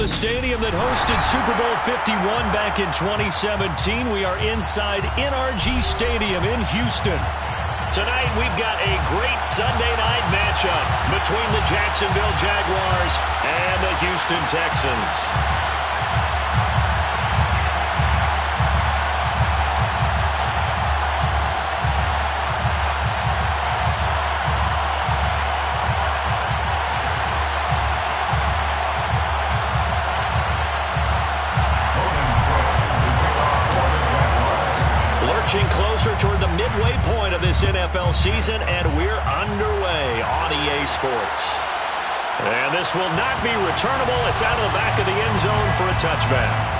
the stadium that hosted Super Bowl 51 back in 2017, we are inside NRG Stadium in Houston. Tonight, we've got a great Sunday night matchup between the Jacksonville Jaguars and the Houston Texans. Closer toward the midway point of this NFL season, and we're underway on EA Sports. And this will not be returnable. It's out of the back of the end zone for a touchback.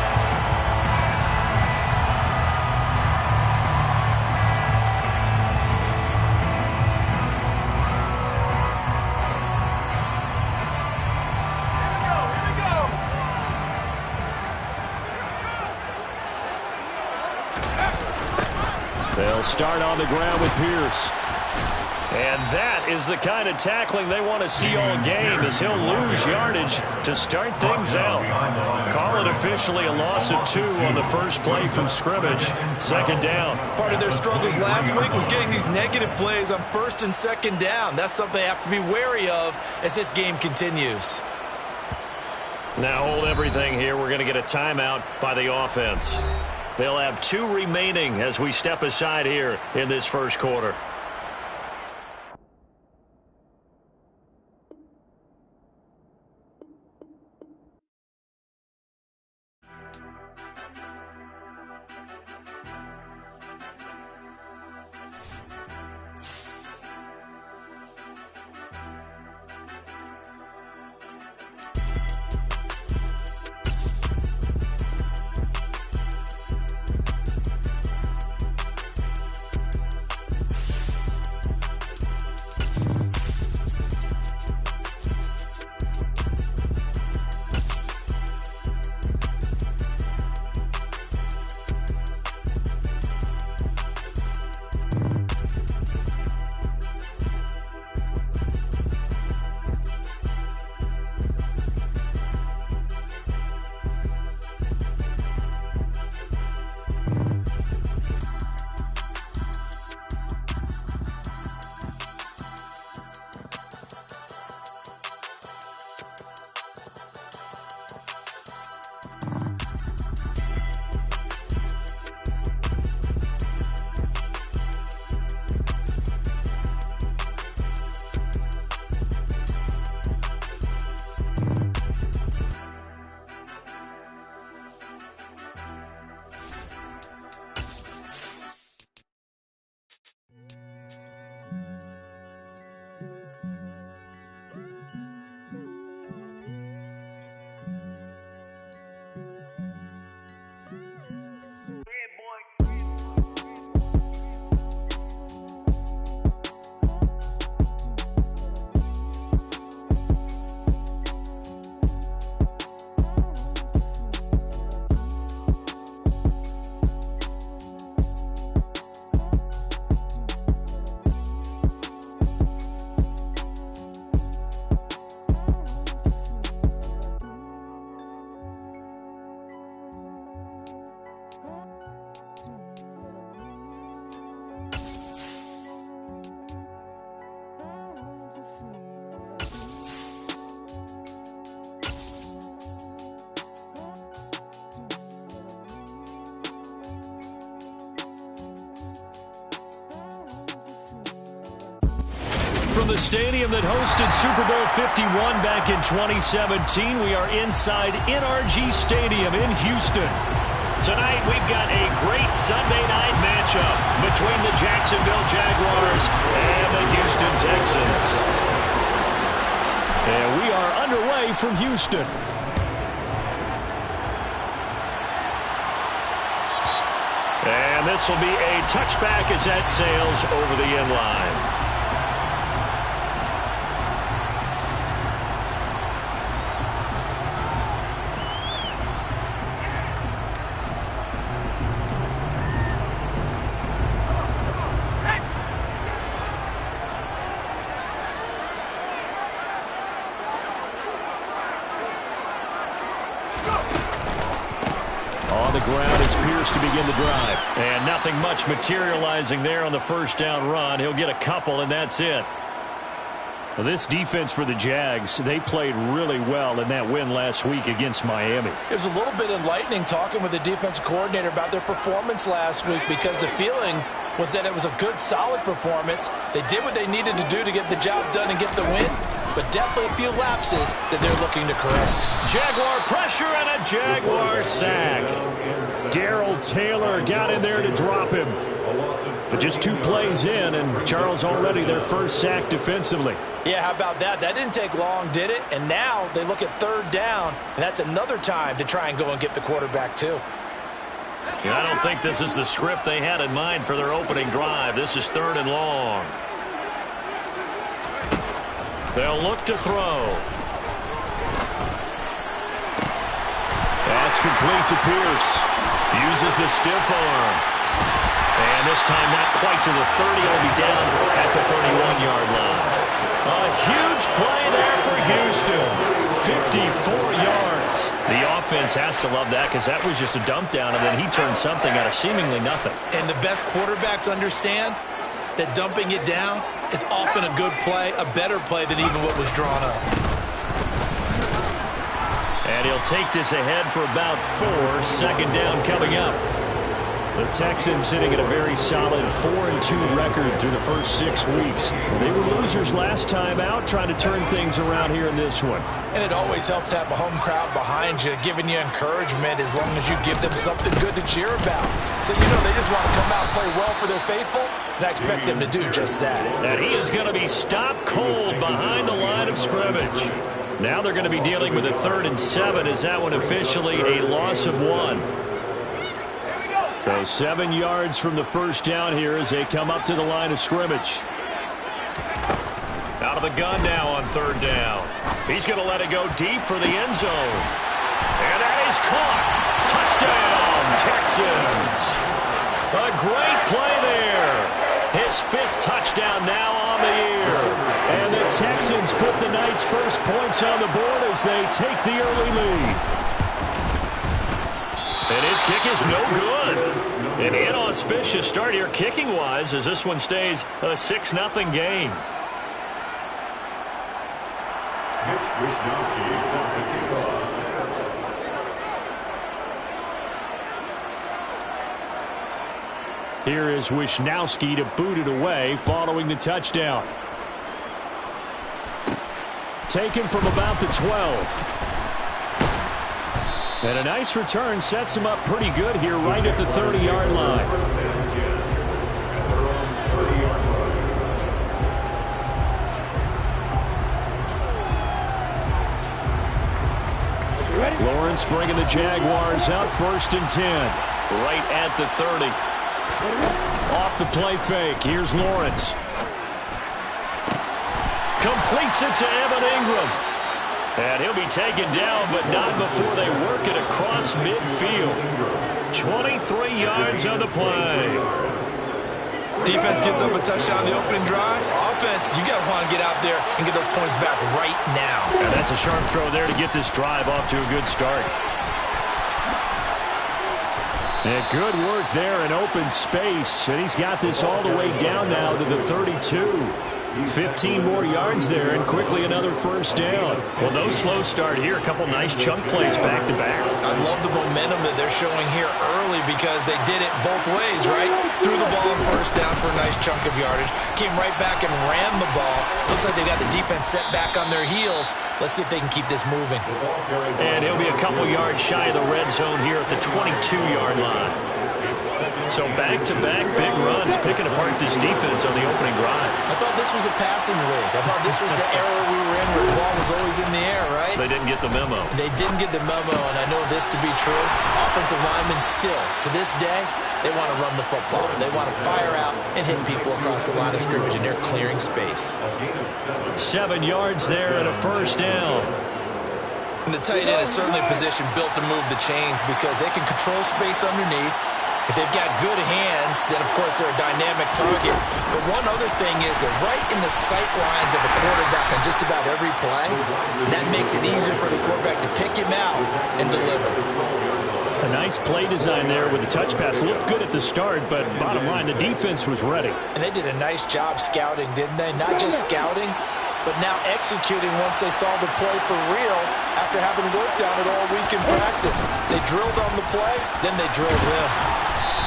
They'll start on the ground with Pierce. And that is the kind of tackling they want to see all game, as he'll lose yardage to start things out. Call it officially a loss of 2 on the first play from scrimmage. Second down. Part of their struggles last week was getting these negative plays on first and second down. That's something they have to be wary of as this game continues. Now hold everything here. We're going to get a timeout by the offense. They'll have 2 remaining as we step aside here in this first quarter. From the stadium that hosted Super Bowl 51 back in 2017, we are inside NRG Stadium in Houston. Tonight, we've got a great Sunday night matchup between the Jacksonville Jaguars and the Houston Texans. And we are underway from Houston. And this will be a touchback as that sails over the end line. ground. It's Pierce to begin the drive. And nothing much materializing there on the first down run. He'll get a couple, and that's it. Well, this defense for the Jags, they played really well in that win last week against Miami. It was a little bit enlightening talking with the defensive coordinator about their performance last week because the feeling was that it was a good, solid performance. They did what they needed to do to get the job done and get the win, but definitely a few lapses that they're looking to correct. Jaguar pressure and a Jaguar sack. Darrell Taylor got in there to drop him. But just 2 plays in, and Charles already their first sack defensively. Yeah, how about that? That didn't take long, did it? And now they look at third down, and that's another time to try and go and get the quarterback too. Yeah, I don't think this is the script they had in mind for their opening drive. This is 3rd and long. They'll look to throw. That's complete to Pierce. Uses the stiff arm. And this time not quite to the 30. He'll be down at the 31-yard line. A huge play there for Houston. 54 yards. The offense has to love that because that was just a dump down, and then he turned something out of seemingly nothing. And the best quarterbacks understand that dumping it down is often a good play, a better play than even what was drawn up. And he'll take this ahead for about 4. 2nd down coming up. The Texans sitting at a very solid 4-2 record through the first 6 weeks. They were losers last time out, trying to turn things around here in this one. And it always helps to have a home crowd behind you, giving you encouragement as long as you give them something good to cheer about. So, you know, they just want to come out and play well for their faithful, and I expect them to do just that. And he is going to be stopped cold behind the line of scrimmage. Now they're going to be dealing with a 3rd and 7. Is that one officially a loss of 1? So 7 yards from the first down here as they come up to the line of scrimmage. Out of the gun now on 3rd down. He's going to let it go deep for the end zone. And that is caught. Touchdown, Texans. A great play there. His 5th touchdown now on the year. And the Texans put the Knights' first points on the board as they take the early lead. And his kick is no good. An inauspicious start here kicking-wise as this one stays a 6-0 game. Here is Wisnowski to boot it away following the touchdown. Taken from about the 12. And a nice return sets him up pretty good here right at the 30-yard line. Lawrence bringing the Jaguars up 1st and 10. Right at the 30. Off the play fake. Here's Lawrence. Completes it to Evan Ingram. And he'll be taken down, but not before they work it across midfield. 23 yards on the play. Defense gives up a touchdown on the opening drive. Offense, you got to want to get out there and get those points back right now. And that's a sharp throw there to get this drive off to a good start. And good work there in open space. And he's got this all the way down now to the 32. 15 more yards there, and quickly another first down. Well, no slow start here. A couple nice chunk plays back-to-back. I love the momentum that they're showing here early because they did it both ways, right? Threw the ball on first down for a nice chunk of yardage. Came right back and ran the ball. Looks like they got the defense set back on their heels. Let's see if they can keep this moving. And he'll be a couple yards shy of the red zone here at the 22-yard line. So back-to-back big runs, picking apart this defense on the opening drive. I thought this was a passing league. I thought this was the era we were in where the ball was always in the air, right? They didn't get the memo. They didn't get the memo, and I know this to be true. Offensive linemen still, to this day, they want to run the football. They want to fire out and hit people across the line of scrimmage, and they're clearing space. 7 yards there and a first down. And the tight end is certainly a position built to move the chains because they can control space underneath. If they've got good hands, then, of course, they're a dynamic target. But one other thing is that right in the sight lines of a quarterback on just about every play, that makes it easier for the quarterback to pick him out and deliver. A nice play design there with the touch pass. Looked good at the start, but bottom line, the defense was ready. And they did a nice job scouting, didn't they? Not just scouting, but now executing once they saw the play for real after having worked on it all week in practice. They drilled on the play, then they drilled him.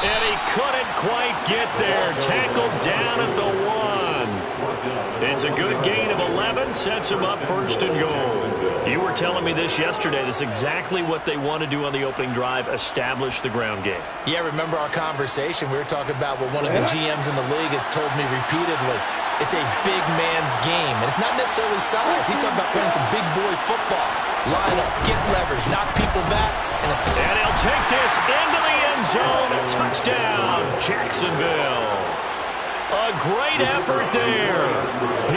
And he couldn't quite get there. Tackled down at the 1. It's a good gain of 11, sets him up first and goal. You were telling me this yesterday. This is exactly what they want to do on the opening drive, establish the ground game. Yeah, remember our conversation? We were talking about what one of the GMs in the league has told me repeatedly. It's a big man's game, and it's not necessarily size. He's talking about playing some big boy football. Line up, get leverage, knock people back. And he'll take this into the end zone. A touchdown, Jacksonville. A great effort there.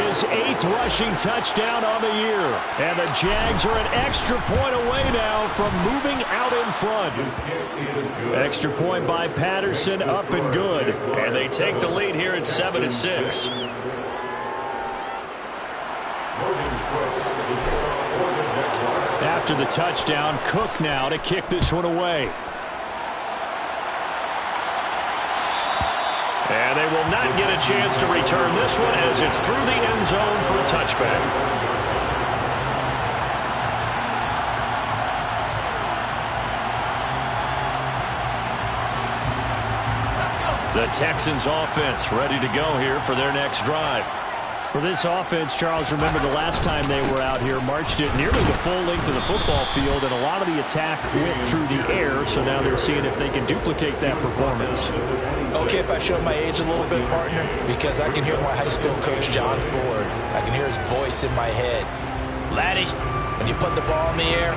His 8th rushing touchdown on the year. And the Jags are an extra point away now from moving out in front. Extra point by Patterson, up and good. And they take the lead here at 7-6. After the touchdown, Cook now to kick this one away. And they will not get a chance to return this one as it's through the end zone for a touchback. The Texans offense ready to go here for their next drive. For this offense, Charles, remember the last time they were out here, marched it nearly the full length of the football field, and a lot of the attack went through the air, so now they're seeing if they can duplicate that performance. Okay, if I show my age a little bit, partner, because I can hear my high school coach, John Ford. I can hear his voice in my head. Laddie, when you put the ball in the air,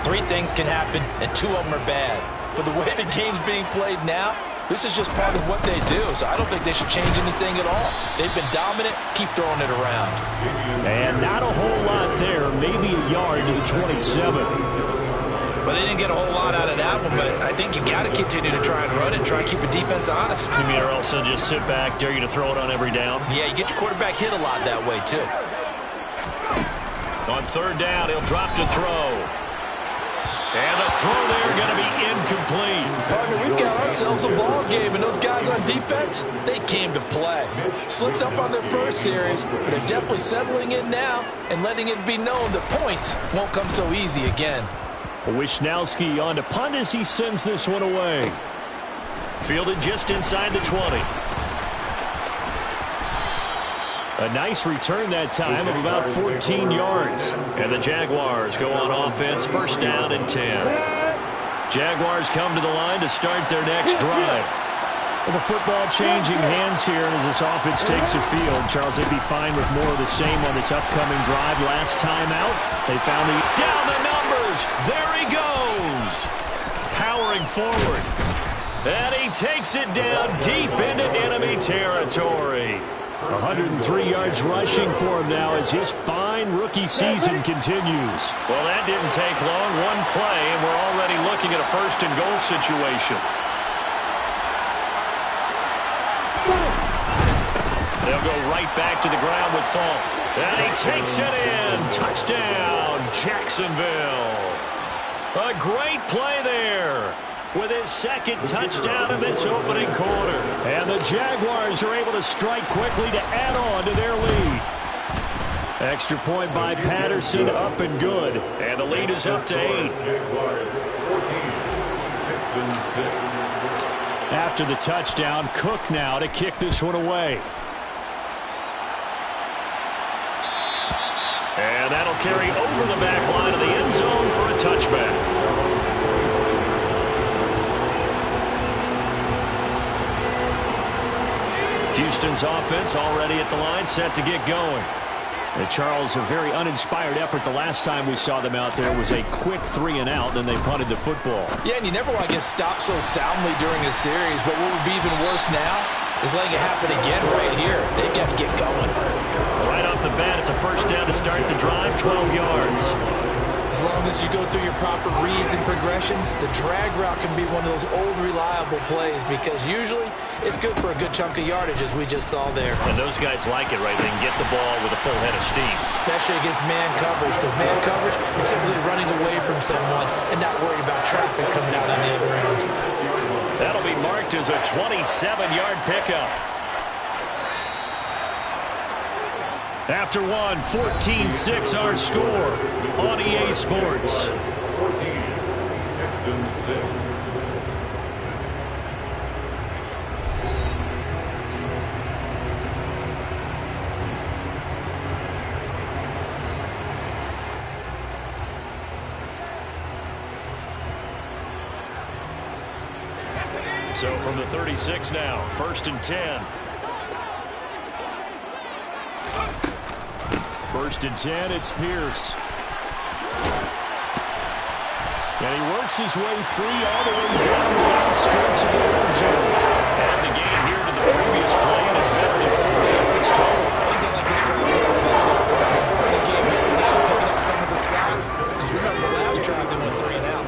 3 things can happen, and 2 of them are bad. But the way the game's being played now, this is just part of what they do, so I don't think they should change anything at all. They've been dominant. Keep throwing it around. And not a whole lot there. Maybe a yard to the 27. Well, they didn't get a whole lot out of that one, but I think you got to continue to try and run it and try and keep the defense honest. You mean, or also just sit back, dare you to throw it on every down? Yeah, you get your quarterback hit a lot that way, too. On 3rd down, he'll drop to throw. And the throw there going to be incomplete. Partner, we've got ourselves a ball game, and those guys on defense, they came to play. Slipped up on their first series, but they're definitely settling in now and letting it be known that points won't come so easy again. Wisnowski on to punt as he sends this one away. Fielded just inside the 20. A nice return that time of about 14 yards. And the Jaguars go on offense, 1st down and 10. Jaguars come to the line to start their next drive. Well, the football changing hands here as this offense takes the field. Charles, they'd be fine with more of the same on this upcoming drive. Last time out, they found the down the numbers. There he goes. Powering forward. And he takes it down deep into enemy territory. 103 yards rushing for him now as his fine rookie season continues. Well, that didn't take long. One play, and we're already looking at a 1st and goal situation. They'll go right back to the ground with Falk. And he takes it in. Touchdown, Jacksonville. A great play there with his 2nd touchdown of this opening quarter. And the Jaguars are able to strike quickly to add on to their lead. Extra point by Patterson, up and good. And the lead is up to 8. After the touchdown, Cook now to kick this one away. And that'll carry over the back line of the end zone for a touchback. Houston's offense already at the line, set to get going. And Charles, a very uninspired effort the last time we saw them out there was a quick 3 and out, and they punted the football. Yeah, and you never want to get stopped so soundly during a series, but what would be even worse now is letting it happen again right here. They've got to get going. Right off the bat, it's a 1st down to start the drive, 12 yards. As long as you go through your proper reads and progressions, the drag route can be one of those old reliable plays because usually it's good for a good chunk of yardage, as we just saw there. And those guys like it, right? They can get the ball with a full head of steam. Especially against man coverage, because man coverage, you're typically running away from someone and not worried about traffic coming out on the other end. That'll be marked as a 27-yard pickup. After one, 14-6 our score on EA Sports. 14, Texans 6. So from the 36 now, 1st and 10. 1st and 10, it's Pierce. And he works his way free all the way down the outskirts of the red zone. And the gain here to the previous play, and it's better than 40 yards total. I think they like this drive a little better. The game here now picking up some of the slack. Because remember, the last drive they went 3 and out.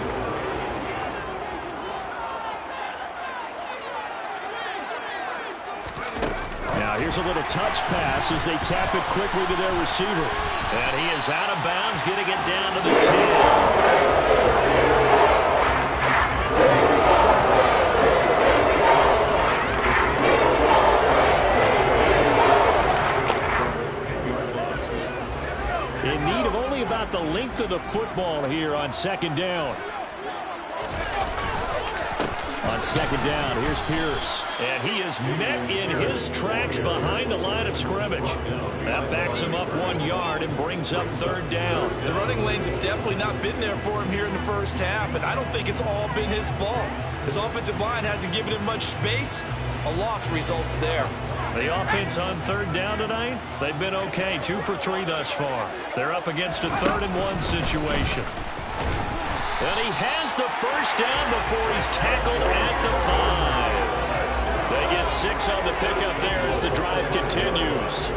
Now here's a little touch pass as they tap it quickly to their receiver. And he is out of bounds, getting it down to the 10. In need of only about the length of the football here on 2nd down. On 2nd down, here's Pierce. And he is met in his tracks behind the line of scrimmage. That backs him up 1 yard and brings up 3rd down. The running lanes have definitely not been there for him here in the first half, and I don't think it's all been his fault. His offensive line hasn't given him much space. A loss results there. The offense on 3rd down tonight, they've been okay. 2 for 3 thus far. They're up against a 3rd and 1 situation. And he has the 1st down before he's tackled at the 5. They get 6 on the pickup there as the drive continues.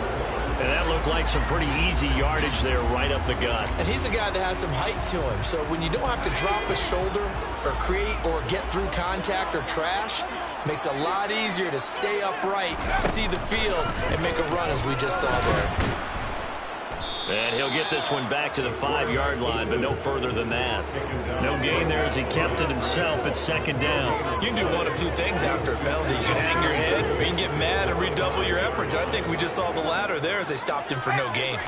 And that looked like some pretty easy yardage there right up the gut. And he's a guy that has some height to him, so when you don't have to drop a shoulder or create or get through contact or trash, makes it a lot easier to stay upright, see the field, and make a run as we just saw there. And he'll get this one back to the 5-yard line, but no further than that. No gain there as he kept it himself at 2nd down. You can do one of 2 things after a penalty. You can hang your head, or you can get mad and redouble your efforts. I think we just saw the latter there as they stopped him for no gain.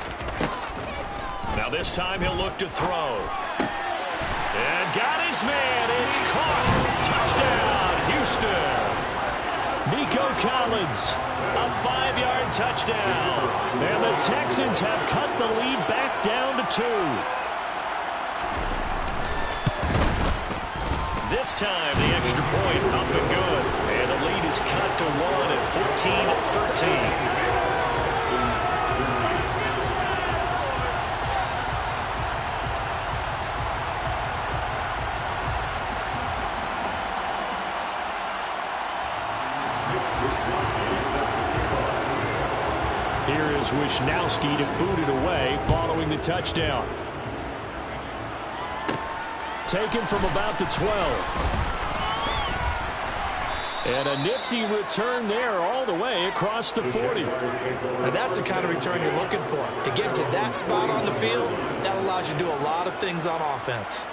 Now this time he'll look to throw. And got his man. It's caught. Touchdown, Houston. Nico Collins, a 5-yard touchdown. And the Texans have cut the lead back down to 2. This time, the extra point up and good. And the lead is cut to 1 at 14-13. Here is Wisnowski to boot it away following the touchdown. Taken from about the 12. And a nifty return there all the way across the 40. Now that's the kind of return you're looking for. To get to that spot on the field, that allows you to do a lot of things on offense.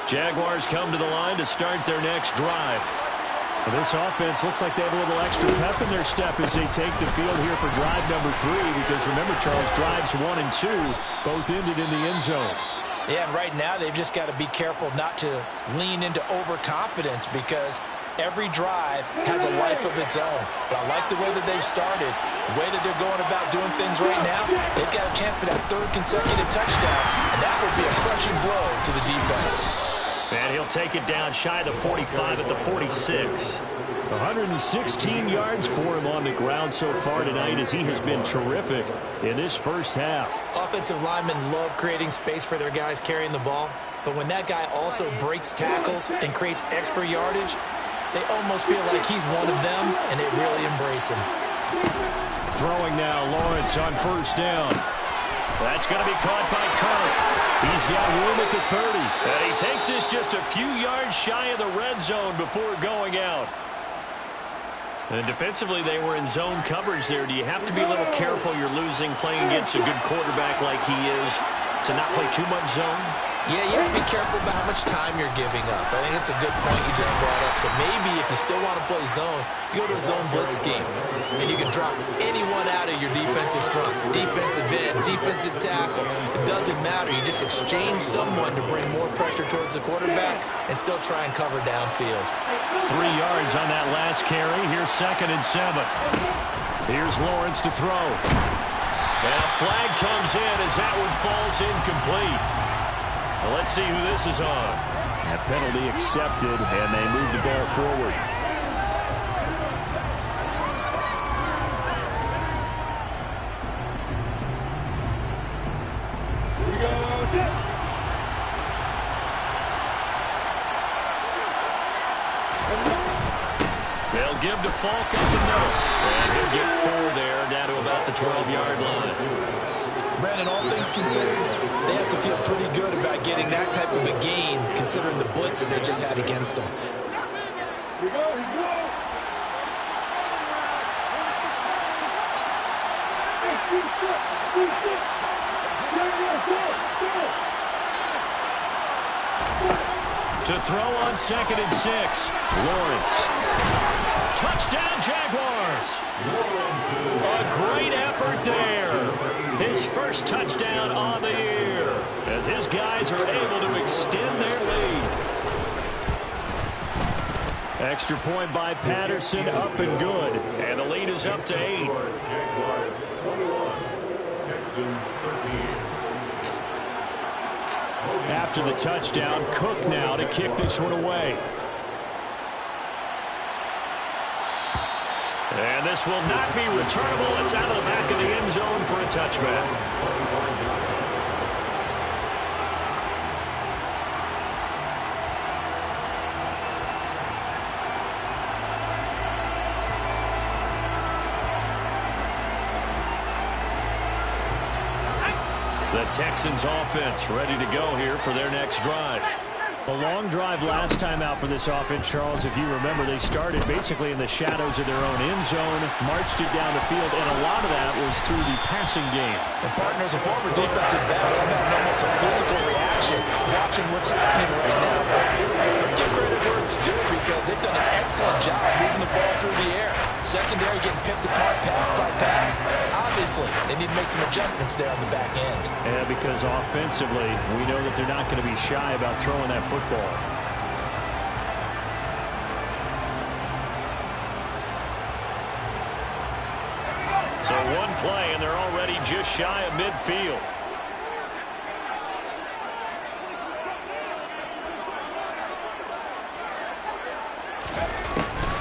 Jaguars come to the line to start their next drive. And this offense looks like they have a little extra pep in their step as they take the field here for drive number 3. Because remember, Charles, drives 1 and 2 both ended in the end zone. Yeah, and right now they've just got to be careful not to lean into overconfidence because every drive has a life of its own. But I like the way that they've started, the way that they're going about doing things right now. They've got a chance for that 3rd consecutive touchdown, and that would be a crushing blow to the defense. And he'll take it down shy of the 45 at the 46. 116 yards for him on the ground so far tonight as he has been terrific in this first half. Offensive linemen love creating space for their guys carrying the ball, but when that guy also breaks tackles and creates extra yardage, they almost feel like he's one of them, and they really embrace him. Throwing now, Lawrence on first down. That's going to be caught by Kirk. He's got room at the 30. And he takes this just a few yards shy of the red zone before going out. And defensively, they were in zone coverage there. Do you have to be a little careful you're losing playing against a good quarterback like he is to not play too much zone? Yeah, you have to be careful about how much time you're giving up. I think it's a good point you just brought up. So maybe if you still want to play zone, you go to a zone blitz scheme, and you can drop anyone out of your defensive front, defensive end, defensive tackle. It doesn't matter. You just exchange someone to bring more pressure towards the quarterback and still try and cover downfield. 3 yards on that last carry. Here's 2nd and 7. Here's Lawrence to throw. And a flag comes in as that one falls incomplete. Well, let's see who this is on. That penalty accepted, and they move the ball forward. They'll give to Falk up the middle. And he'll get 4 there, down to about the 12-yard line. Brandon, all things considered, they have to feel pretty good about getting that type of a gain, considering the blitz that they just had against them. To throw on 2nd and 6. Lawrence. Touchdown, Jaguars. A great effort there. His first touchdown on the year as his guys are able to extend their lead. Extra point by Patterson, up and good. And the lead is up to 8. After the touchdown, Cook now to kick this one away. And this will not be returnable. It's out of the back of the end zone for a touchback. The Texans offense ready to go here for their next drive. A long drive last time out for this offense, Charles. If you remember, they started basically in the shadows of their own end zone, marched it down the field, and a lot of that was through the passing game. And partners, a former defensive back, I'm having almost a physical reaction watching what's happening right now. Let's give credit where it's due because they've done an excellent job moving the ball through the air. Secondary getting picked apart pass by pass. Obviously, they need to make some adjustments there on the back end. Yeah, because offensively, we know that they're not going to be shy about throwing that football. So one play, and they're already just shy of midfield.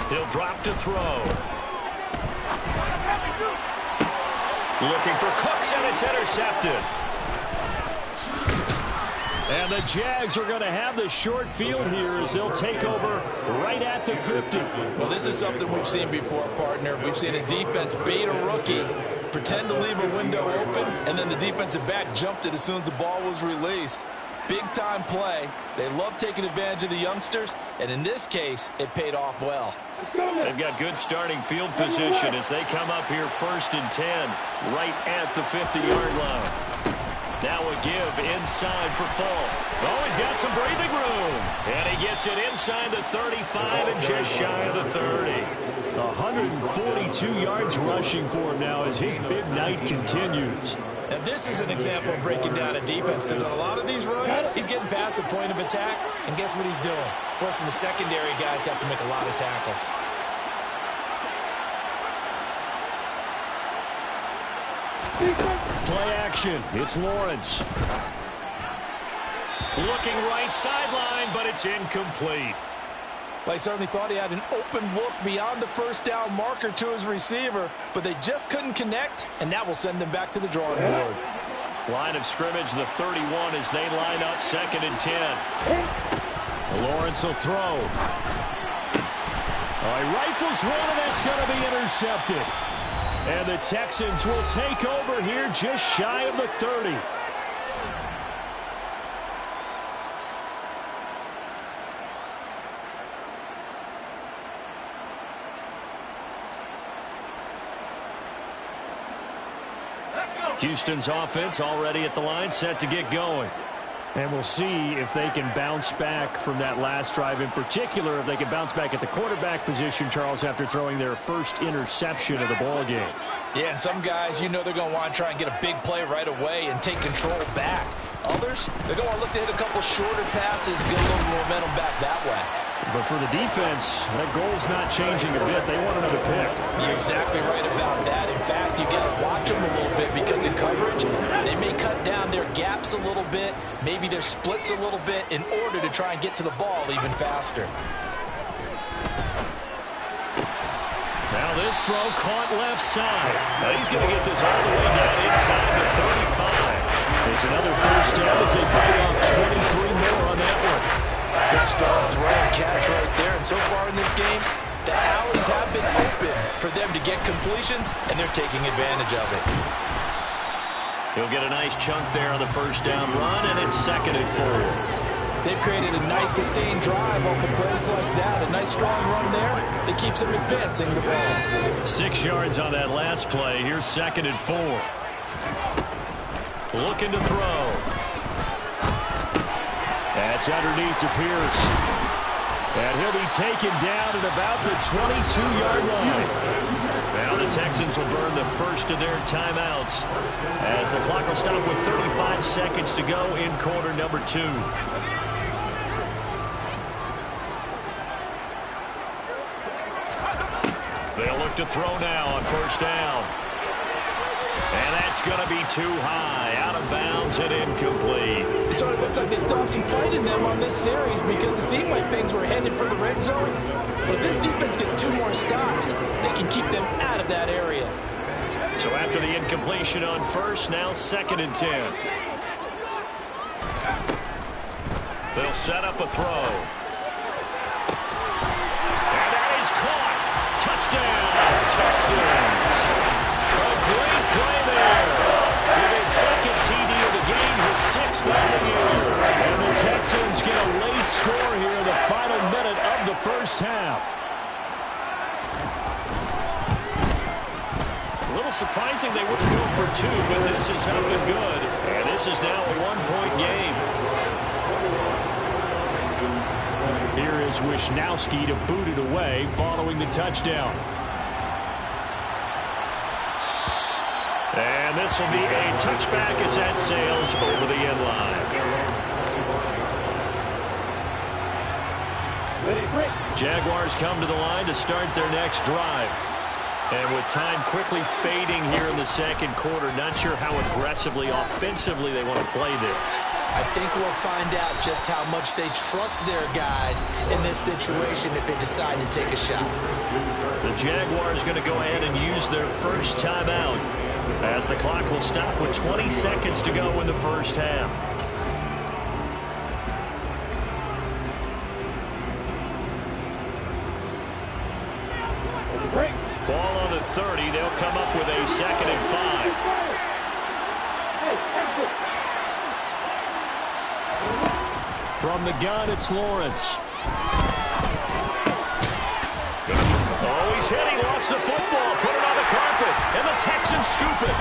He'll drop to throw. Looking for Cooks, and it's intercepted. And the Jags are going to have the short field here as they'll take over right at the 50. Well, this is something we've seen before, partner. We've seen a defense bait a rookie, pretend to leave a window open, and then the defensive back jumped it as soon as the ball was released. Big-time play. They love taking advantage of the youngsters, and in this case, it paid off well. They've got good starting field position as they come up here 1st and 10, right at the 50-yard line. Now a give inside for Falk. Oh, he's got some breathing room. And he gets it inside the 35 and just shy of the 30. 142 yards rushing for him now as his big night continues. Now this is an example of breaking down a defense because on a lot of these runs, he's getting past the point of attack, and guess what he's doing? Forcing the secondary guys to have to make a lot of tackles. Play action. It's Lawrence. Looking right sideline, but it's incomplete. Well, he certainly thought he had an open look beyond the first down marker to his receiver, but they just couldn't connect, and that will send them back to the drawing board. Line of scrimmage, the 31 as they line up 2nd and 10. Lawrence will throw. He rifles one, and that's going to be intercepted. And the Texans will take over here just shy of the 30. Houston's offense already at the line, set to get going. And we'll see if they can bounce back from that last drive, in particular if they can bounce back at the quarterback position, Charles, after throwing their first interception of the ball game. Yeah, and some guys, you know they're going to want to try and get a big play right away and take control back. Others, they're going to look to hit a couple shorter passes, get a little momentum back that way. But for the defense, that goal's not changing a bit. They want another pick. You're exactly right about that. In fact, you got to watch them a little bit because in coverage, they may cut down their gaps a little bit, maybe their splits a little bit in order to try and get to the ball even faster. Now this throw caught left side. Now he's going to get this all the way down inside the 35. There's another first down as they bite off 23 more on that one. Good strong throw and catch right there. And so far in this game, the alleys have been open for them to get completions, and they're taking advantage of it. He'll get a nice chunk there on the first down run, and it's 2nd and 4. They've created a nice sustained drive off of plays like that. A nice strong run there that keeps them advancing the ball. 6 yards on that last play. Here's 2nd and 4. Looking to throw. That's underneath to Pierce. And he'll be taken down at about the 22-yard line. Now the Texans will burn the first of their timeouts as the clock will stop with 35 seconds to go in quarter number 2. They'll look to throw now on first down. And that's going to be too high, out of bounds and incomplete. So it looks like they still have some fight in them on this series because it seemed like things were headed for the red zone. But if this defense gets 2 more stops, they can keep them out of that area. So after the incompletion on first, now 2nd and 10. They'll set up a throw. And that is caught. Touchdown, Texans. A great play there. With his 2nd TD of the game, his 6th of the year. And the Texans get a late score here in the final minute of the first half. A little surprising they wouldn't go for 2, but this has not been good. And this is now a 1-point game. Here is Wisnowski to boot it away following the touchdown. And this will be a touchback as that sails over the end line. Jaguars come to the line to start their next drive. And with time quickly fading here in the second quarter, not sure how aggressively, offensively they want to play this. I think we'll find out just how much they trust their guys in this situation if they decide to take a shot. The Jaguars going to go ahead and use their first timeout as the clock will stop with 20 seconds to go in the first half. Ball on the 30. They'll come up with a 2nd and 5. From the gun, it's Lawrence. Oh, he's hit. He lost the football. Put it on the carpet. And the Texans scoop it.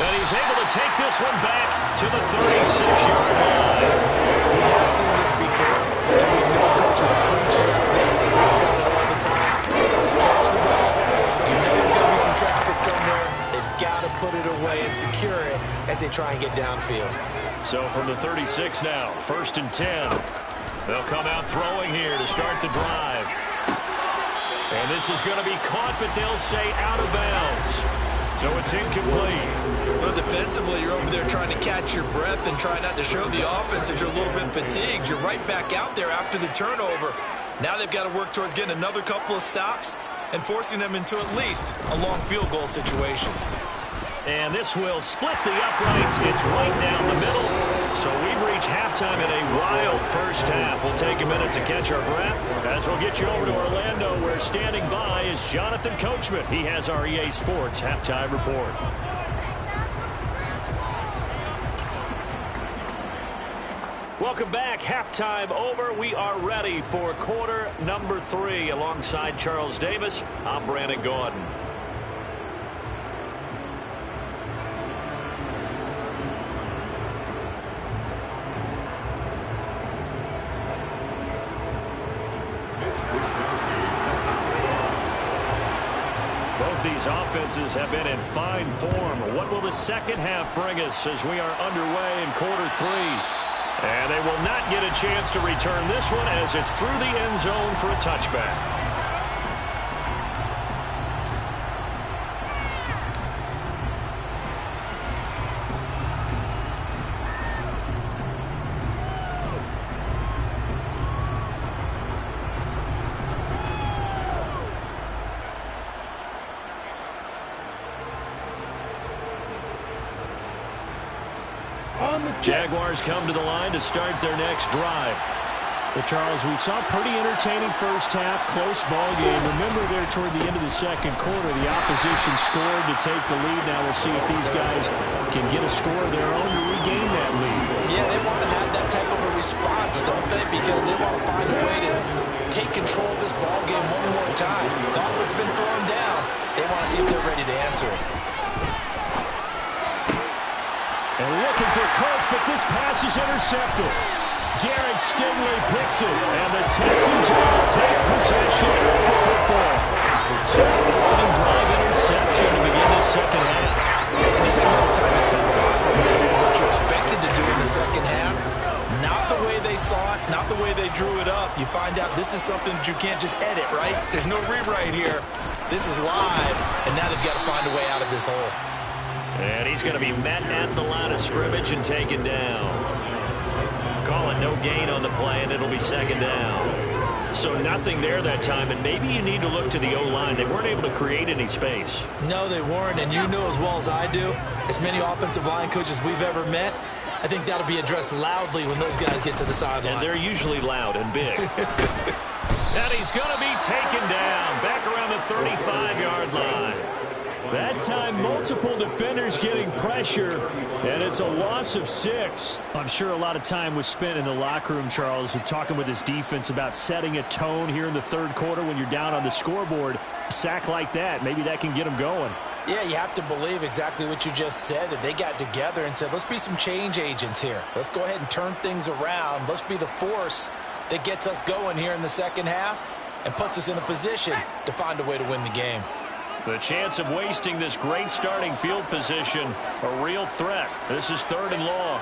And he's able to take this one back to the 36-yard line. I've seen this before. And we know coaches preach this. We work on it all the time. Catch the ball. You know there's going to be some traffic somewhere. They've got to put it away and secure it as they try and get downfield. So from the 36 now, 1st and 10. They'll come out throwing here to start the drive. And this is going to be caught, but they'll say out of bounds. So it's incomplete. Well, defensively, you're over there trying to catch your breath and try not to show the offense that you're a little bit fatigued. You're right back out there after the turnover. Now they've got to work towards getting another couple of stops and forcing them into at least a long field goal situation. And this will split the uprights. It's right down the middle. So we've reached halftime in a wild first half. We'll take a minute to catch our breath as we'll get you over to Orlando, where standing by is Jonathan Coachman. He has our EA Sports halftime report. Welcome back. Halftime over. We are ready for quarter number 3. Alongside Charles Davis, I'm Brandon Gaudin. Both these offenses have been in fine form. What will the second half bring us as we are underway in quarter 3? And they will not get a chance to return this one as it's through the end zone for a touchback. Jaguars come to the line to start their next drive. Well, Charles, we saw a pretty entertaining first half, close ball game. Remember there toward the end of the second quarter, the opposition scored to take the lead. Now we'll see if these guys can get a score of their own to regain that lead. Yeah, they want to have that type of a response, don't they? Because they want to find a way to take control of this ball game one more time. Gauntlet's been thrown down. They want to see if they're ready to answer it. And looking for Kirk, but this pass is intercepted. Derek Stingley picks it, and the Texans will take possession of the football. So an opening drive interception to begin the second half. Just enough time to spend the locker room. What you expected to do in the second half, not the way they saw it, not the way they drew it up. You find out this is something that you can't just edit, right? There's no rewrite here. This is live, and now they've got to find a way out of this hole. And he's going to be met at the line of scrimmage and taken down. Call it no gain on the play, and it'll be second down. So nothing there that time, and maybe you need to look to the O-line. They weren't able to create any space. No, they weren't, and you know as well as I do, as many offensive line coaches we've ever met, I think that'll be addressed loudly when those guys get to the sideline. And they're usually loud and big. And he's going to be taken down back around the 35-yard line. That time, multiple defenders getting pressure, and it's a loss of 6. I'm sure a lot of time was spent in the locker room, Charles, with talking with his defense about setting a tone here in the third quarter when you're down on the scoreboard. A sack like that, maybe that can get them going. Yeah, you have to believe exactly what you just said, that they got together and said, let's be some change agents here. Let's go ahead and turn things around. Let's be the force that gets us going here in the second half and puts us in a position to find a way to win the game. The chance of wasting this great starting field position, a real threat. This is 3rd and long.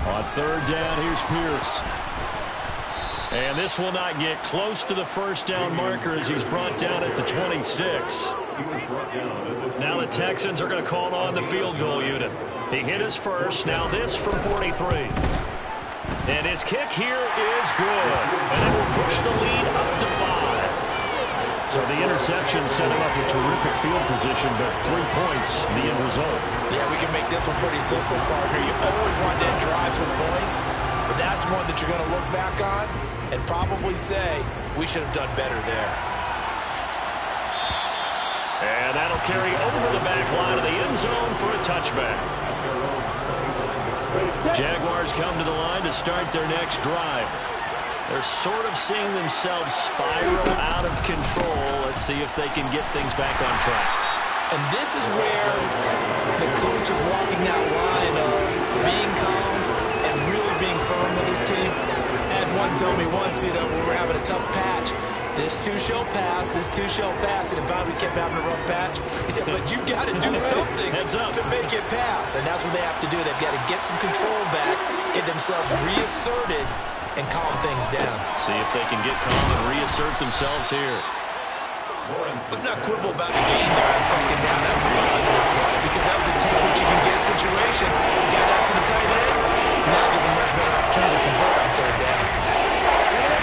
On 3rd down, here's Pierce. And this will not get close to the first down marker as he's brought down at the 26. Now the Texans are going to call on the field goal unit. He hit his first, now this from 43. And his kick here is good. And it will push the lead up to 5. So the interception set him up with terrific field position, but 3 points, the end result. Yeah, we can make this one pretty simple, partner. You always want to end drives with points, but that's one that you're going to look back on and probably say, we should have done better there. And that'll carry over the back line of the end zone for a touchback. Jaguars come to the line to start their next drive. They're sort of seeing themselves spiral out of control. Let's see if they can get things back on track. And this is where the coach is walking that line of being calm and really being firm with his team. I had one tell me once, when we're having a tough patch, this too shall pass, this too shall pass. And finally we kept having a rough patch. He said, but you got to do something to make it pass. And that's what they have to do. They've got to get some control back, get themselves reasserted, and calm things down. See if they can get calm and reassert themselves here. Let's not quibble about the gain there on second down. That was a positive play because that was a take what you can get situation. Got out to the tight end. Now gives a much better opportunity to convert on third down.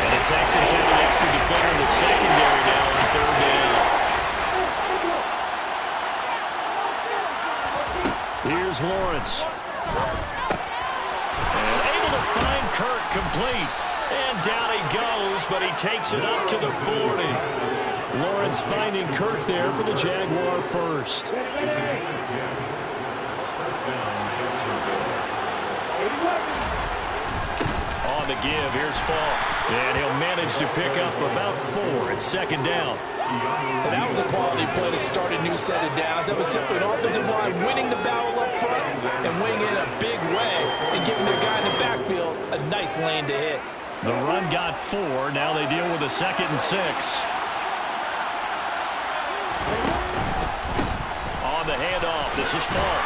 And the Texans have an extra defender in the secondary now on third down. Here's Lawrence. And able to find Kirk complete. And down he goes, but he takes it up to the 40. Lawrence finding Kirk there for the Jaguar first. On the give, here's Falk. And he'll manage to pick up about 4 at second down. And that was a quality play to start a new set of downs. That was simply an offensive line winning the battle up front and winning it in a big way and giving their guy in the backfield a nice lane to hit. The run got 4. Now they deal with a 2nd and 6. On the handoff, this is Falk.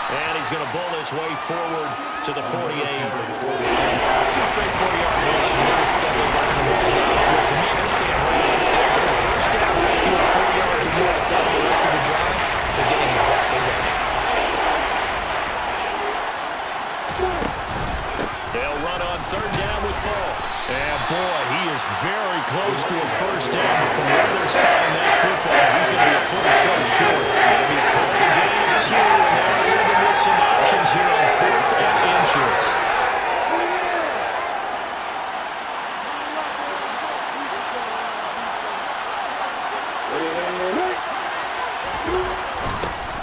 And he's going to bull his way forward to the 48. 2 straight 40-yard runs, and it is steadily working the ball downfield. To me, they're staying right on schedule. The first down, you want 4 yards or more to set up the rest of the drive. They're getting exactly that. They'll run on third down with Falk. And boy, he is very close to a first down. From where they're spotting that football, he's going to be a foot or so short. It'll be close to gain of 2, and they're leaving with some options here on 4th and inches.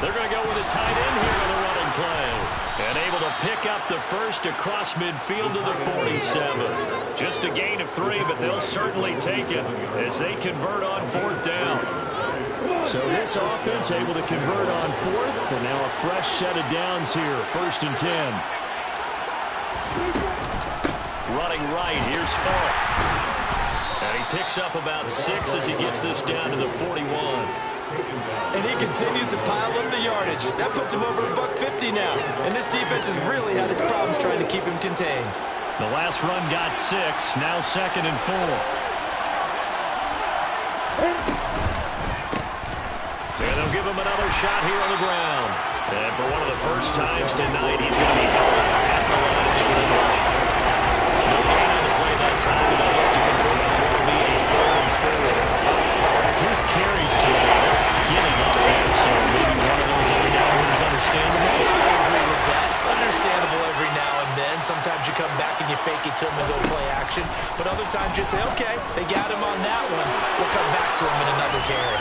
They're going to go with a tight end here on the running play. And able to pick up the first across midfield to the 47. Just a gain of 3, but they'll certainly take it as they convert on 4th down. So this offense able to convert on 4th, and now a fresh set of downs here, 1st and 10. Running right, here's Falk. And he picks up about 6 as he gets this down to the 41. And he continues to pile up the yardage. That puts him over $150 now. And this defense has really had its problems trying to keep him contained. The last run got 6, now 2nd and 4. And they'll give him another shot here on the ground. And for one of the first times tonight, he's going to be held at the line of scrimmage. No gain on the play that time, and they'll look to convert on what will be a 3rd and 4. His carries today, getting up there, so maybe one of those every now and then is understandable. I agree with that. Understandable every now and then. Sometimes you come back and you fake it to him and go play action. But other times you say, okay, they got him on that one. We'll come back to him in another carry.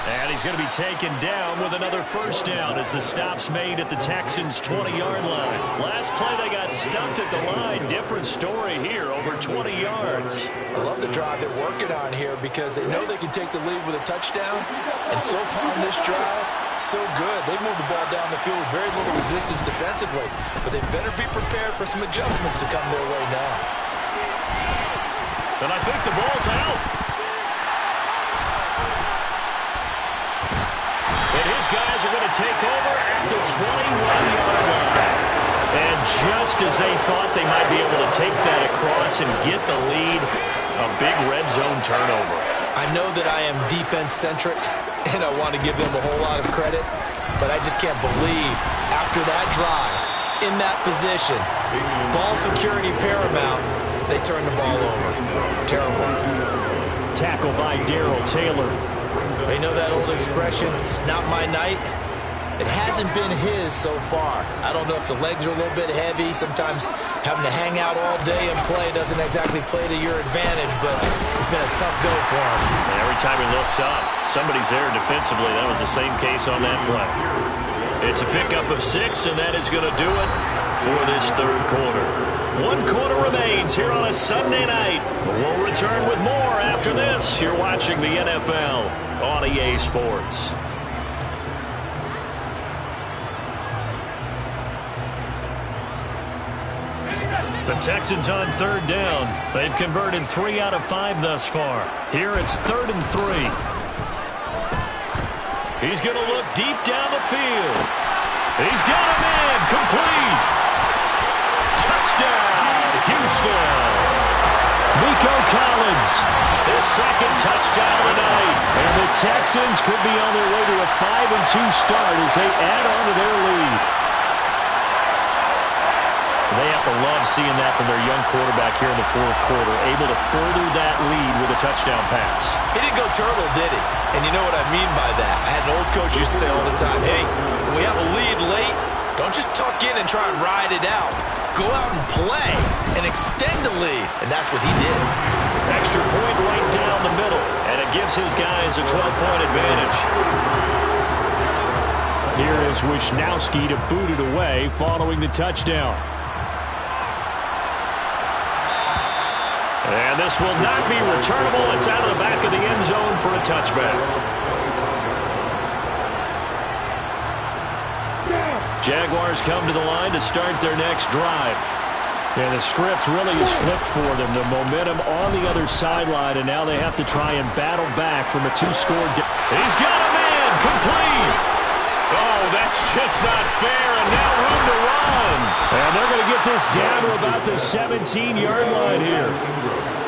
And he's going to be taken down with another first down as the stop's made at the Texans' 20-yard line. Last play, they got stumped at the line. Different story here, over 20 yards. I love the drive they're working on here because they know they can take the lead with a touchdown. And so far on this drive, so good. They've moved the ball down the field with very little resistance defensively. But they better be prepared for some adjustments to come their way now. And I think the ball's out. And his guys are going to take over at the 21-yard line. And just as they thought they might be able to take that across and get the lead, a big red zone turnover. I know that I am defense-centric, and I want to give them a whole lot of credit, but I just can't believe after that drive, in that position, ball security paramount, they turn the ball over. Terrible. Tackle by Darrell Taylor. They know that old expression, it's not my night. It hasn't been his so far. I don't know if the legs are a little bit heavy. Sometimes having to hang out all day and play doesn't exactly play to your advantage, but it's been a tough go for him. And every time he looks up, somebody's there defensively. That was the same case on that play. It's a pickup of 6, and that is going to do it for this third quarter. 1 quarter remains here on a Sunday night. We'll return with more after this. You're watching the NFL on EA Sports. The Texans on third down. They've converted 3 out of 5 thus far. Here it's 3rd and 3. He's going to look deep down the field. He's got him in. Complete. Touchdown, Houston. Nico Collins His second touchdown of the night. And the Texans could be on their way to a 5-2 start as they add on to their lead. They have to love seeing that from their young quarterback here in the fourth quarter, able to further that lead with a touchdown pass. He didn't go turtle, did he? And you know what I mean by that. I had an old coach used to say all the time, hey, when we have a lead late, don't just tuck in and try and ride it out. Go out and play and extend the lead. And that's what he did. Extra point right down the middle, and it gives his guys a 12-point advantage. Here is Wisnowski to boot it away following the touchdown. And this will not be returnable. It's out of the back of the end zone for a touchback. Jaguars come to the line to start their next drive. And the script really is flipped for them. The momentum on the other sideline, and now they have to try and battle back from a two-score. He's got a man complete. Oh, that's just not fair, and now room to run. And they're going to get this down to about the 17-yard line here.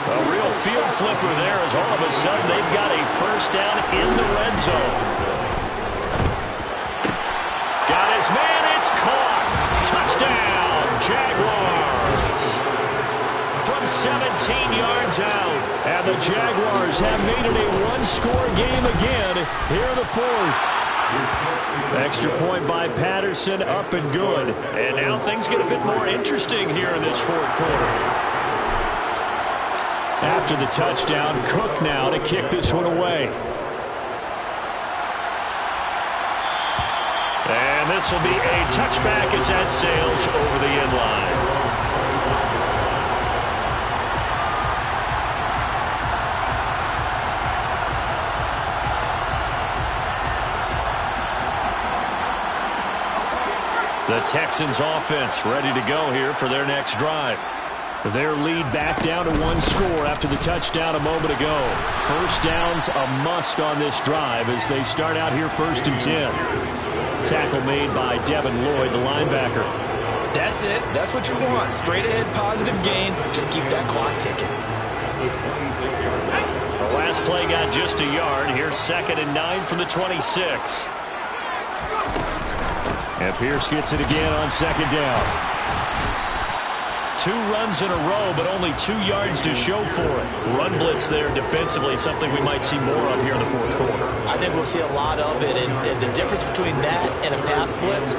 A real field flipper there as all of a sudden they've got a first down in the red zone. Got his man, it's caught. Touchdown, Jaguars. From 17 yards out. And the Jaguars have made it a one-score game again here in the fourth. Extra point by Patterson, up and good. And now things get a bit more interesting here in this fourth quarter. After the touchdown, Cook now to kick this one away. And this will be a touchback as that sails over the end line. The Texans offense ready to go here for their next drive. Their lead back down to one score after the touchdown a moment ago. First down's a must on this drive as they start out here 1st and 10. Tackle made by Devin Lloyd, the linebacker. That's it. That's what you want. Straight ahead, positive gain. Just keep that clock ticking. The last play got just a yard. Here's 2nd and 9 from the 26. And Pierce gets it again on 2nd down. 2 runs in a row, but only 2 yards to show for it. Run blitz there defensively, something we might see more of here in the fourth quarter. I think we'll see a lot of it, and the difference between that and a pass blitz,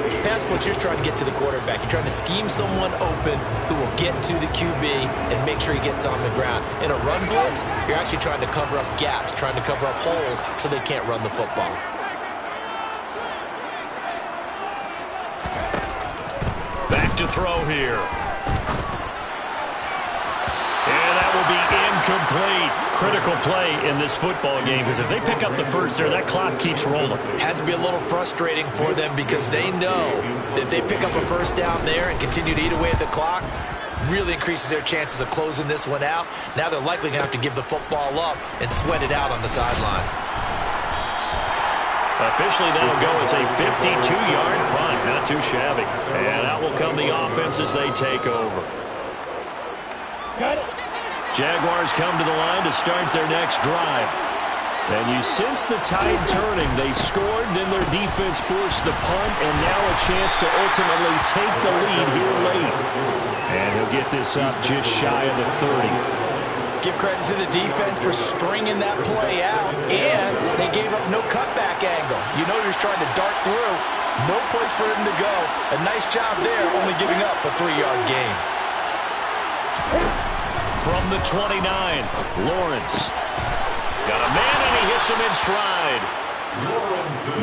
you're just trying to get to the quarterback. You're trying to scheme someone open who will get to the QB and make sure he gets on the ground. In a run blitz, you're actually trying to cover up gaps, trying to cover up holes so they can't run the football. Back to throw here. And that will be incomplete. Critical play in this football game because if they pick up the first there, that clock keeps rolling. Has to be a little frustrating for them because they know that if they pick up a first down there and continue to eat away at the clock, really increases their chances of closing this one out. Now they're likely going to have to give the football up and sweat it out on the sideline. Officially, that'll go as a 52-yard punt. Not too shabby. And out will come the offense as they take over. Jaguars come to the line to start their next drive. And you sense the tide turning. They scored, then their defense forced the punt, and now a chance to ultimately take the lead here late. And he'll get this up just shy of the 30. Give credit to the defense for stringing that play out, and they gave up no cutback angle. You know you're trying to dart through. No place for him to go. A nice job there, only giving up a 3-yard gain. From the 29, Lawrence. Got a man, and he hits him in stride.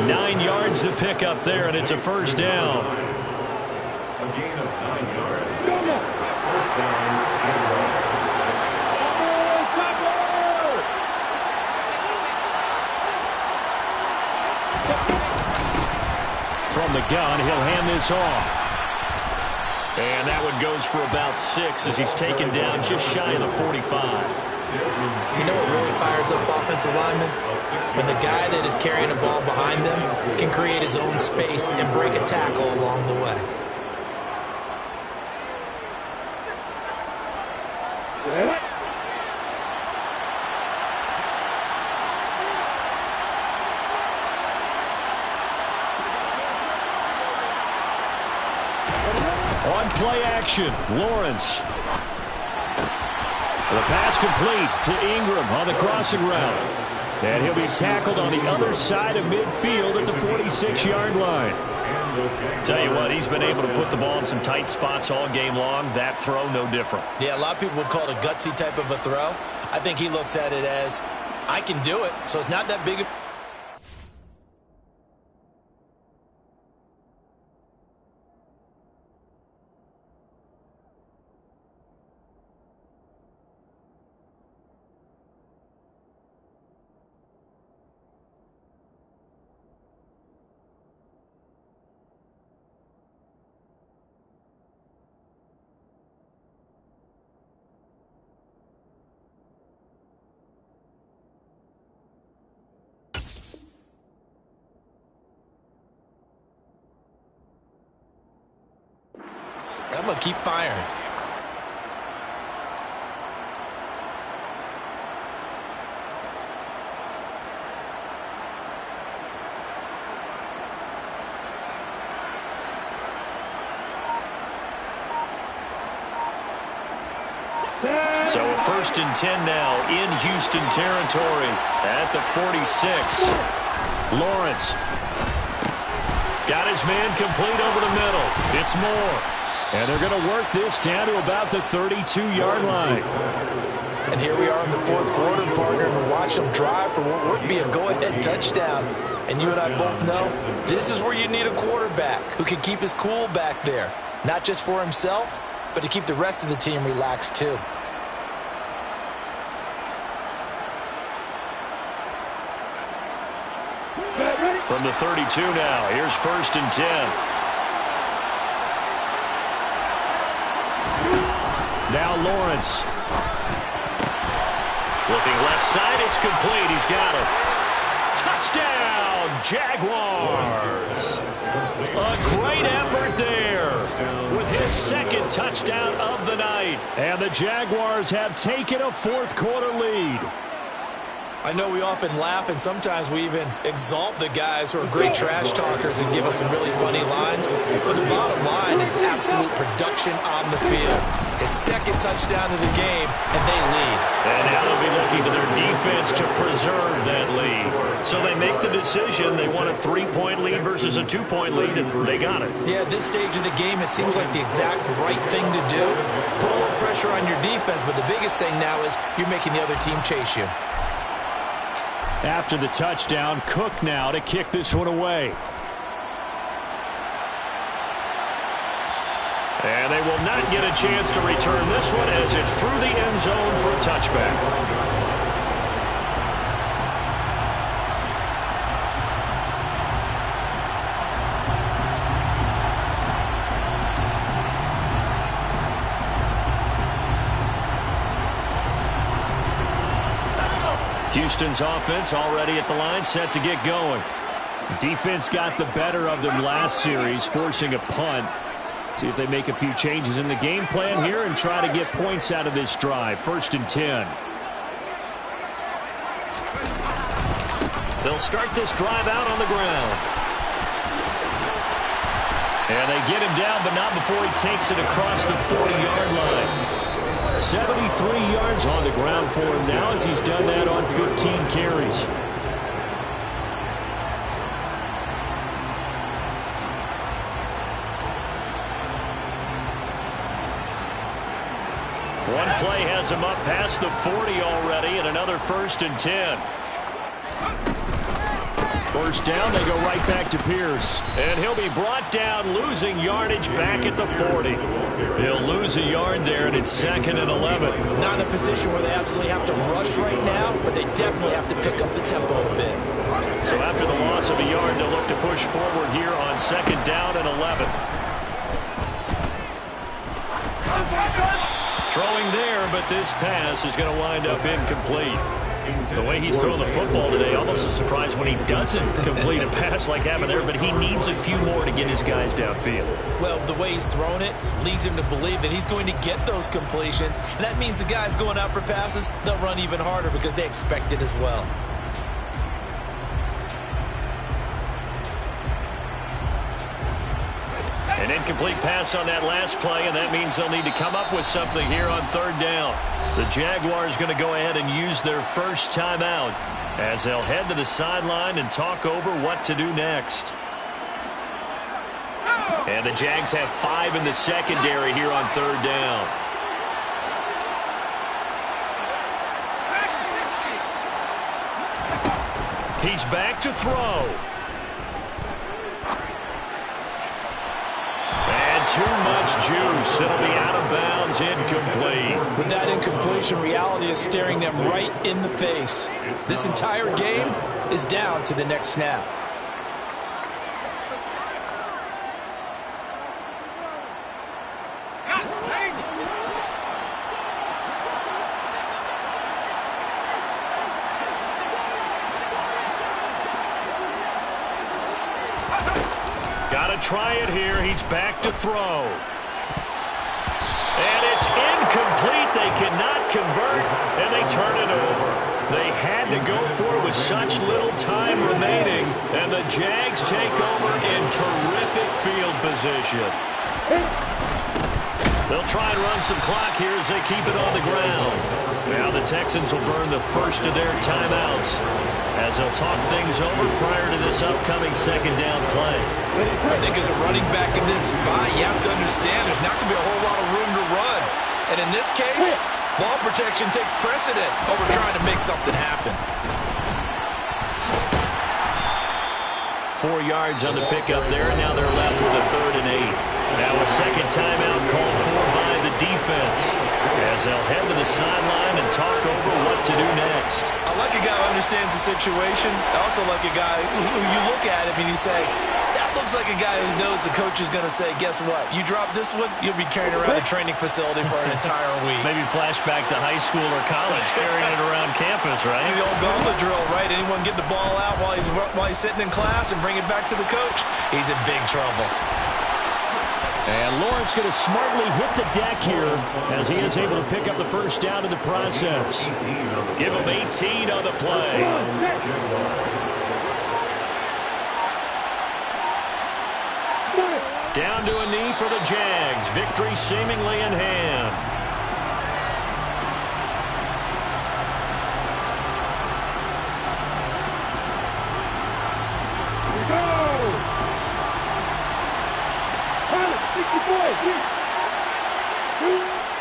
9 yards to pick up there, and it's a first down. A gain of 9 yards. First down. From the gun, he'll hand this off. And that one goes for about 6 as he's taken down just shy of the 45. You know what really fires up offensive linemen? When the guy that is carrying the ball behind them can create his own space and break a tackle along the way. play action. Lawrence. The pass complete to Ingram on the crossing route. And he'll be tackled on the other side of midfield at the 46-yard line. Tell you what, he's been able to put the ball in some tight spots all game long. That throw, no different. Yeah, a lot of people would call it a gutsy type of a throw. I think he looks at it as, I can do it, so it's not that big of... I'm going to keep firing. So a 1st and 10 now in Houston territory at the 46. Lawrence got his man complete over the middle. It's Moore. And they're going to work this down to about the 32-yard line. And here we are in the 4th quarter, partner, and we're watching them drive for what would be a go-ahead touchdown. And you and I both know this is where you need a quarterback who can keep his cool back there. Not just for himself, but to keep the rest of the team relaxed too. From the 32 now, here's 1st and 10. Now Lawrence. Looking left side, it's complete. He's got it. Touchdown, Jaguars. A great effort there with his 2nd touchdown of the night. And the Jaguars have taken a 4th quarter lead. I know we often laugh and sometimes we even exalt the guys who are great trash talkers and give us some really funny lines. But the bottom line is absolute production on the field. His 2nd touchdown of the game, and they lead. And now they'll be looking to their defense to preserve that lead. So they make the decision. They want a 3-point lead versus a 2-point lead, and they got it. Yeah, at this stage of the game, it seems like the exact right thing to do. Put a little pressure on your defense, but the biggest thing now is you're making the other team chase you. After the touchdown, Cook now to kick this one away. And they will not get a chance to return this one as it's through the end zone for a touchback. Houston's offense already at the line, set to get going. Defense got the better of them last series, forcing a punt. See if they make a few changes in the game plan here and try to get points out of this drive. 1st and 10. They'll start this drive out on the ground. And they get him down, but not before he takes it across the 40-yard line. 73 yards on the ground for him now as he's done that on 15 carries. One play has him up past the 40 already, and another 1st and 10. 1st down, they go right back to Pierce. And he'll be brought down, losing yardage back at the 40. He'll lose a yard there, and it's 2nd and 11. Not in a position where they absolutely have to rush right now, but they definitely have to pick up the tempo a bit. So after the loss of a yard, they'll look to push forward here on 2nd down and 11. Throwing there, but this pass is going to wind up incomplete. The way he's throwing the football today, almost a surprise when he doesn't complete a pass like that there, but he needs a few more to get his guys downfield. Well, the way he's thrown it leads him to believe that he's going to get those completions, and that means the guys going out for passes, they'll run even harder because they expect it as well. And in incomplete pass on that last play, and that means they'll need to come up with something here on third down. The Jaguars going to go ahead and use their first timeout as they'll head to the sideline and talk over what to do next. And the Jags have 5 in the secondary here on third down. He's back to throw. And too much juice. It'll be out of bounds, incomplete. With that incompletion, reality is staring them right in the face. This entire game is down to the next snap. Try it here. He's back to throw. And it's incomplete. They cannot convert, and they turn it over. They had to go for it with such little time remaining, and the Jags take over in terrific field position. They'll try and run some clock here as they keep it on the ground. Now the Texans will burn the first of their timeouts as they'll talk things over prior to this upcoming second down play. I think as a running back in this spot, you have to understand there's not going to be a whole lot of room to run. And in this case, ball protection takes precedent over trying to make something happen. 4 yards on the pickup there, and now they're left with a 3rd and 8. Now a second timeout called for by the defense as they'll head to the sideline and talk over what to do next. I like a guy who understands the situation. I also like a guy who you look at him and you say, that looks like a guy who knows the coach is going to say, guess what? You drop this one, you'll be carrying around a training facility for an entire week. Maybe flashback to high school or college, carrying it around campus, right? The old gauntlet drill, right? Anyone get the ball out while he's sitting in class and bring it back to the coach? He's in big trouble. And Lawrence going to smartly hit the deck here as he is able to pick up the first down in the process. Give him 18 on the play. Down to a knee for the Jags. Victory seemingly in hand.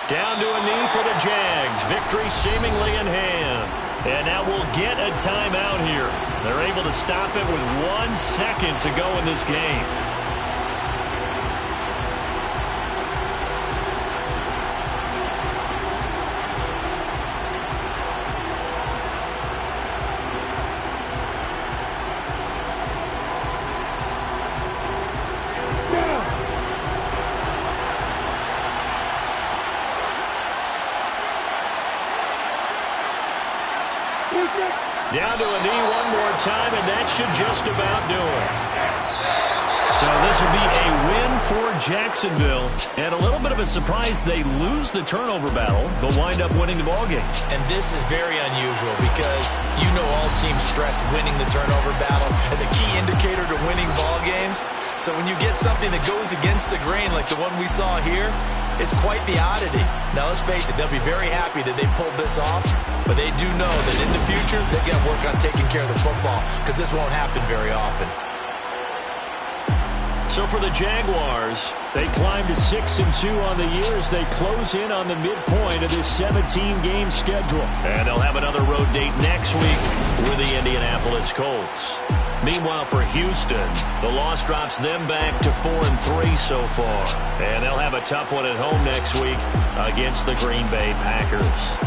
Down to a knee for the Jags. Victory seemingly in hand. And now we'll get a timeout here. They're able to stop it with 1 second to go in this game. Down to a knee one more time, and that should just about do it. So this will be a win for Jacksonville. And a little bit of a surprise, they lose the turnover battle, but wind up winning the ballgame. And this is very unusual because you know all teams stress winning the turnover battle as a key indicator to winning ball games. So when you get something that goes against the grain like the one we saw here, it's quite the oddity. Now, let's face it, they'll be very happy that they pulled this off, but they do know that in the future, they've got to work on taking care of the football because this won't happen very often. So for the Jaguars, they climb to 6-2 on the year as they close in on the midpoint of this 17-game schedule. And they'll have another road date next week with the Indianapolis Colts. Meanwhile, for Houston, the loss drops them back to 4-3 so far. And they'll have a tough one at home next week against the Green Bay Packers.